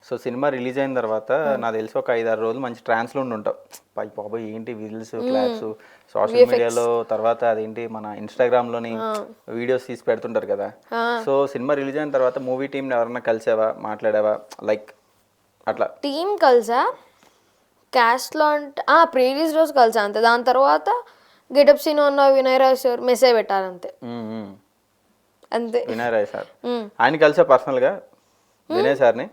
So cinema release అయిన తర్వాత నాకు తెలిసి ఒక 5-6 రోజులు మంచి ట్రాన్స్లో ఉంటావు. పై బాబాయ్ ఏంటి విజిల్స్ క్లాప్స్ సోషల్ మీడియాలో, తర్వాత అదేంటి మన ఇన్స్టాగ్రామ్లోని వీడియోస్ తీసి పెడుతుంటారు కదా. సో సినిమా రిలీజ్ అయిన తర్వాత మూవీ టీంని ఎవరన్నా కలిసావా, మాట్లాడావా, లైక్ అట్లా? టీం కలిసా క్యాస్ట్లో అంటే ప్రీవియస్ రోజు కలిసా అంతే. దాని తర్వాత గెటప్ సీన్ ఉన్న వినయ్ రాజ్ సార్ మెసేజ్ పెట్టాలంతే అంతే. వినయ్ రాయ్ సార్ ఆయన కలిసా పర్సనల్గా వినయ్ సార్ని?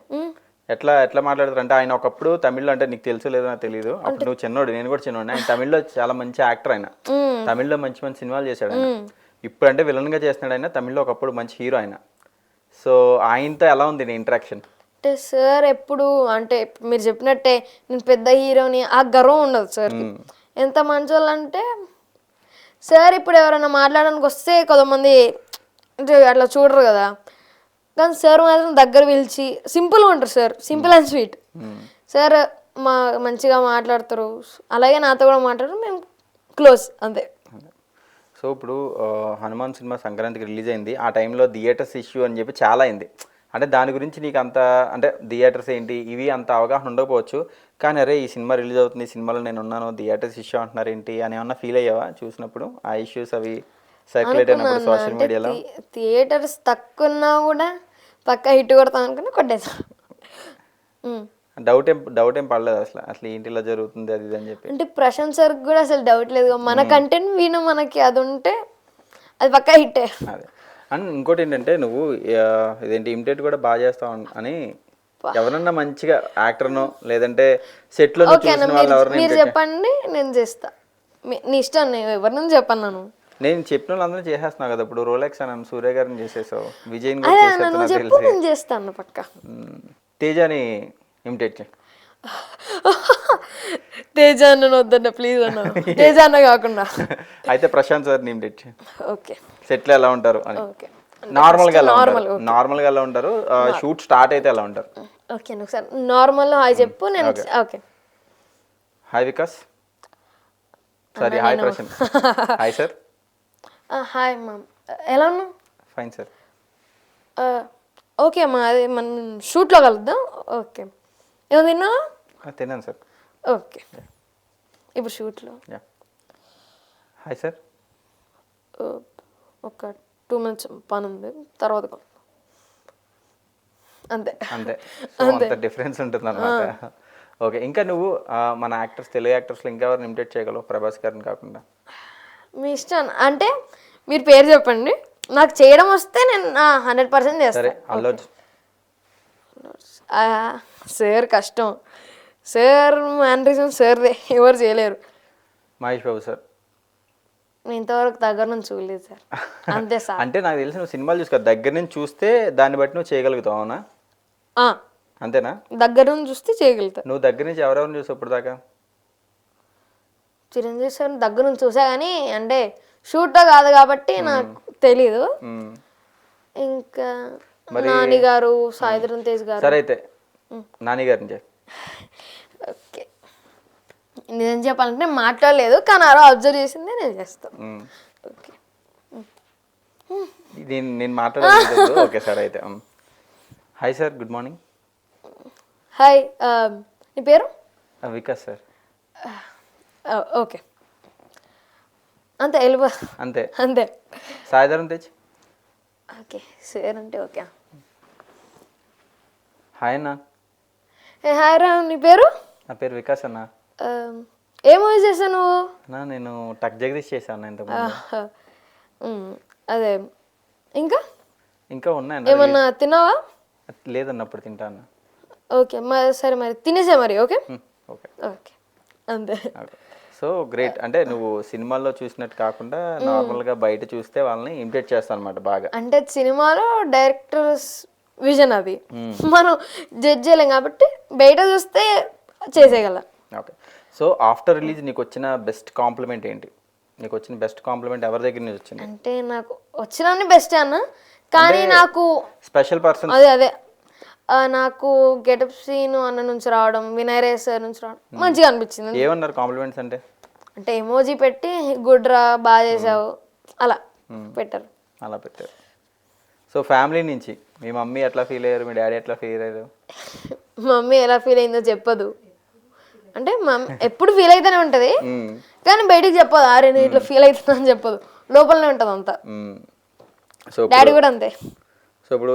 ఎట్లా ఎట్లా మాట్లాడతారు అంటే ఆయన ఒకప్పుడు తమిళ్లో, అంటే నీకు తెలుసు లేదో నాకు తెలియదు, అప్పుడు నువ్వు చిన్నోడు నేను కూడా చిన్నోడు, ఆయన తమిళ్లో చాలా మంచి యాక్టర్, ఆయన తమిళ్లో మంచి మంచి సినిమాలు చేశాడు ఆయన. ఇప్పుడు అంటే విలన్గా చేస్తున్నాడు ఆయన, తమిళ్లో ఒకప్పుడు మంచి హీరో ఆయన. సో ఆయనతో ఎలా ఉంది నీ ఇంటరాక్షన్? అంటే సార్ ఎప్పుడు అంటే మీరు చెప్పినట్టే నేను పెద్ద హీరోని ఆ గర్వం ఉండదు సార్. ఎంత మంచి వాళ్ళు అంటే సార్ ఇప్పుడు ఎవరైనా మాట్లాడడానికి వస్తే కొంతమంది అంటే అట్లా చూడరు కదా, కానీ సార్ మాత్రం దగ్గర పిలిచి సింపుల్గా ఉంటారు sir, simple and sweet. Sir మంచిగా మాట్లాడతారు, అలాగే నాతో కూడా మాట్లాడరు, మేము క్లోజ్ అంతే. సో ఇప్పుడు హనుమాన్ సినిమా సంక్రాంతికి రిలీజ్ అయింది, ఆ టైంలో థియేటర్స్ ఇష్యూ అని చెప్పి చాలా అయింది. అంటే దాని గురించి నీకు అంత అంటే థియేటర్స్ ఏంటి ఇవి అంత అవగాహన ఉండకపోవచ్చు, కానీ అరే ఈ సినిమా రిలీజ్ అవుతుంది, ఈ సినిమాలో నేను ఉన్నాను, థియేటర్స్ ఇష్యూ అంటున్నారు ఏంటి అని ఏమన్నా ఫీల్ అయ్యావా చూసినప్పుడు ఆ ఇష్యూస్ అవి సర్క్యులేట్ అయినప్పుడు సోషల్ మీడియాలో? థియేటర్స్ తక్కువ ఉన్నా కూడా పక్కా హిట్ కొడతాం అనుకుని కొట్టేసా. డౌట్ ఏం పడలేదు అసలు అసలు ఏంటి ఇలా జరుగుతుంది అది ఇది అని చెప్పి? అంటే ప్రశాంత్ సార్కి కూడా అసలు డౌట్ లేదు, మన కంటెంట్ విను మనకి అది ఉంటే అది పక్కా హిట్టే. అదే. అండ్ ఇంకోటి ఏంటంటే నువ్వు ఇదేంటి ఇమిటేట్ కూడా బాగా చేస్తావు అని ఎవరన్నా మంచిగా యాక్టర్నో లేదంటే సెట్లో చూసిన వాళ్ళు ఎవరైనా మీరు చెప్పండి నేను చేస్తా, నీ ఇష్టం, నేను ఎవరిని చెప్పన్నాను. నేను చెప్పిన వాళ్ళందరూ చేసేస్తున్నావు కదా, ఇప్పుడు రోలెక్స్ అని సూర్య గారిని చేసేసావు, విజయ్ కూడా చేస్తాను పక్క. తేజాని ఇమిటేట్ చేయి. తేజ అన్న వద్దన్న ప్లీజ్ అన్న, తేజ అన్న కాకుండా అయితే ప్రశాంత్ సార్ని ఇమిటేట్ చేయి. ఓకే సెట్లో ఎలా ఉంటారు అని, నార్మల్గా ఎలా ఉంటారు, షూట్ స్టార్ట్ అయితే ఎలా ఉంటారు? ఓకే ఒకసారి నార్మల్ హాయ్ చెప్పు. నేను okay hi Vikas, sorry hi Prashanth. Hi sir. Hi ma'am, ఎలా ఉన్నావు? Fine sir. ఓకే అమ్మా, అదే మనం షూట్లో కలుద్దాం. ఓకే ఏమో తిన్నావా? తిన్నాను సార్. ఓకే ఇప్పుడు షూట్లో. Hi sir. ఒక 2 minutes పని ఉంది, తర్వాత అంతే అంతే. అంత డిఫరెన్స్ ఉంటుంది అన్నమాట. ఓకే, ఇంకా నువ్వు మన యాక్టర్స్, తెలుగు యాక్టర్స్లో ఇంకా ఎవరిని ఇమిటేట్ చేయగలవు ప్రభాస్ గారిని కాకుండా? మీ ఇష్టం, అంటే మీరు పేరు చెప్పండి, నాకు చేయడం వస్తే నేను 100% చేస్తాను. సార్ కష్టం, సార్ మ్యానరిజం సార్దే, ఎవరు చేయలేరు. మహేష్ బాబు సార్ నేను ఇంతవరకు దగ్గర నుంచి చూడలేదు సార్, అంతే సార్. అంటే నాకు తెలిసి నువ్వు సినిమాలు చూసుకో, దగ్గర నుంచి చూస్తే దాన్ని బట్టి నువ్వు చేయగలుగుతావు, అవునా? అంతేనా? దగ్గర నుంచి చూస్తే చేయగలుగుతా. నువ్వు దగ్గర నుంచి ఎవరెవరిని చూసావు ఇప్పుడు దాకా? చిరంజీవి సార్ దగ్గర నుంచి చూసా, కానీ అంటే షూట్లో కాదు కాబట్టి నాకు తెలీదు. ఇంకా నాని గారు, సాయిధరం తేజ్ గారు. సరే అయితే నాని గారిని. ఓకే, నేను చెప్పాలంటే నేను మాట్లాడలేదు, కానీ అలా అబ్జర్వ్ చేసిందే నేను చేస్తాను. ఓకే నేను మాట్లాడలేదు. ఓకే సార్ అయితే hi sir, good morning. Hi, నీ పేరు? వికాస్ సార్. ఓకే అంతే, వెళ్ళిపో అంతే అంతే. సాయిధరం తేజ్. ఓకే సార్ అంటే ఓకే. హాయ్ అన్న. హాయ్ రా, నీ పేరు? నా పేరు వికాస్ అన్న. ఏ మూవీ చేసావు నువ్వు? నేను టక్ జగదీష్ చేశాను ఇంతకుముందు. అదే ఇంకా ఇంకా ఉన్నాయి. ఏమన్నా తిన్నావా? లేదన్నప్పుడు తింటాను. ఓకే మరి సరే, మరి తినేసా మరి. ఓకే ఓకే ఓకే అంతే. సో గ్రేట్, అంటే నువ్వు సినిమాల్లో చూసినట్టు కాకుండా నార్మల్గా బయట చూస్తే వాళ్ళని ఇమిటేట్ చేస్తాను అనమాట బాగా. అంటే సినిమాలో డైరెక్టర్స్ విజన్ అది మనం జడ్జ్ చేయలేం కాబట్టి బయట చూస్తే చేసేయగల. ఓకే, సో ఆఫ్టర్ రిలీజ్ నీకు వచ్చిన బెస్ట్ కాంప్లిమెంట్ ఏంటి? నీకు వచ్చిన బెస్ట్ కాంప్లిమెంట్ ఎవరి దగ్గర నుంచి వచ్చింది? అంటే నాకు వచ్చిన బెస్ట్ అన్న, కానీ నాకు స్పెషల్ పర్సన్ అదే నాకు గెటప్ సీన్ అన్న నుంచి రావడం, వినయ్ రాజ్ సార్ నుంచి రావడం మంచిగా అనిపించింది. ఏమన్నారు కాంప్లిమెంట్స్ అంటే? అంటే ఎమోజీ పెట్టి గుడ్ రా, బాగా చేసావు అలా పెట్టారు. అలా పెట్టారు. సో ఫ్యామిలీ నుంచి మీ మమ్మీ ఎట్లా ఫీల్ అయ్యారు, మీ డాడీ ఎట్లా ఫీల్ అయ్యారు? మమ్మీ ఎలా ఫీల్ అయిందో చెప్పదు. అంటే మమ్మీ ఎప్పుడు ఫీల్ అయితేనే ఉంటది, కానీ బయటికి చెప్పదు. అరే నేను ఇట్లా ఫీల్ అవుతున్నా అని చెప్పదు, లోపలనే ఉంటది అంతా. సో డాడీ కూడా అంతే. సో ఇప్పుడు